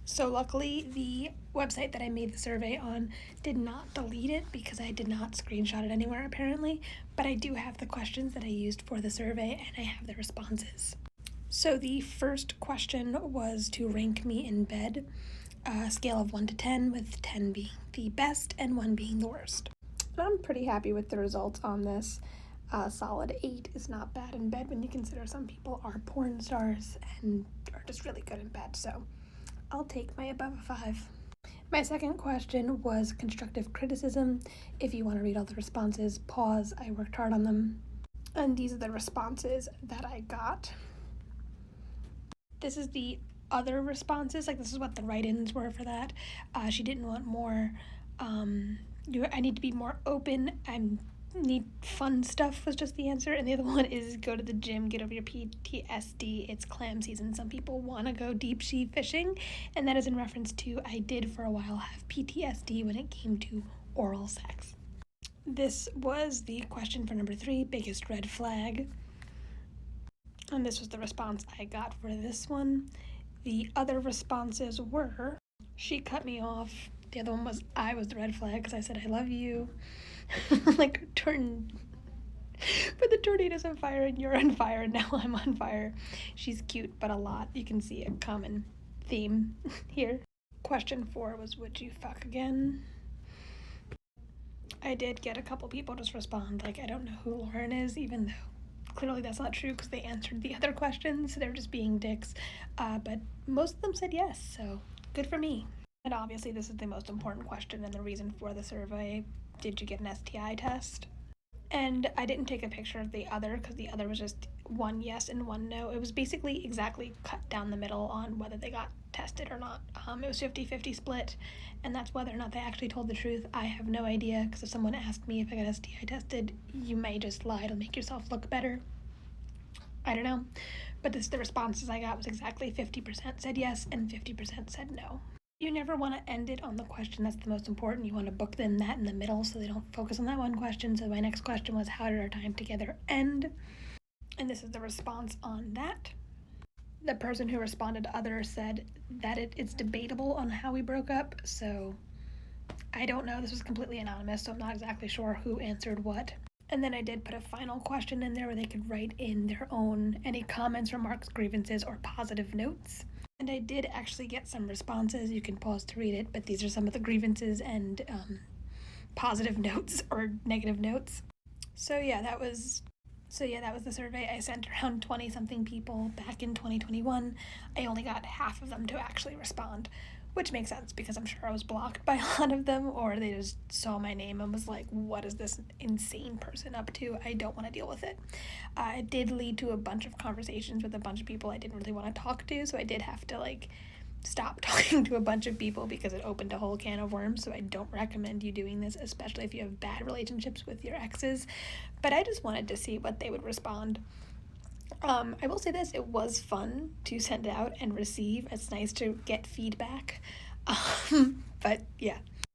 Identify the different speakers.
Speaker 1: So luckily, the website that I made the survey on did not delete it because I did not screenshot it anywhere apparently, but I do have the questions that I used for the survey and I have the responses. So the first question was to rank me in bed, a scale of 1 to 10, with 10 being the best and 1 being the worst. I'm pretty happy with the results on this. Solid 8 is not bad in bed when you consider some people are porn stars and are just really good in bed, so I'll take my above a 5. My second question was constructive criticism. If you want to read all the responses, pause. I worked hard on them. And these are the responses that I got. This is the other responses. Like, this is what the write-ins were for that. She didn't want more. I need to be more open. I need fun stuff was just the answer. And the other one is go to the gym, get over your PTSD. It's clam season. Some people want to go deep sea fishing, and that is in reference to I did for a while have PTSD when it came to oral sex. This was the question for number 3, biggest red flag. And this was the response I got for this one. The other responses were, she cut me off. The other one was, I was the red flag because I said I love you. Like, but the tornado's on fire and you're on fire and now I'm on fire. She's cute, but a lot. You can see a common theme here. Question 4 was, would you fuck again? I did get a couple people just respond like, I don't know who Lauren is, even though clearly that's not true because they answered the other questions. They're just being dicks. But most of them said yes, so good for me. And obviously this is the most important question and the reason for the survey. Did you get an STI test? And I didn't take a picture of the other because the other was just 1 yes and 1 no. It was basically exactly cut down the middle on whether they got tested or not. It was 50-50 split, and that's whether or not they actually told the truth. I have no idea, because if someone asked me if I got STI tested, you may just lie to make yourself look better. I don't know. But the responses I got was exactly 50% said yes and 50% said no. You never want to end it on the question that's the most important. You want to book them that in the middle so they don't focus on that one question. So my next question was, how did our time together end? And this is the response on that. The person who responded to others said that it's debatable on how we broke up. So I don't know. This was completely anonymous, so I'm not exactly sure who answered what. And then I did put a final question in there where they could write in their own any comments, remarks, grievances, or positive notes. And I did actually get some responses. You can pause to read it, but these are some of the grievances and positive notes or negative notes. So yeah, that was the survey. I sent around 20-something people back in 2021. I only got half of them to actually respond, which makes sense because I'm sure I was blocked by a lot of them, or they just saw my name and was like, what is this insane person up to? I don't want to deal with it. It did lead to a bunch of conversations with a bunch of people I didn't really want to talk to, so I did have to stop talking to a bunch of people because it opened a whole can of worms. So I don't recommend you doing this, especially if you have bad relationships with your exes. But I just wanted to see what they would respond. I will say this, it was fun to send out and receive. It's nice to get feedback. But yeah,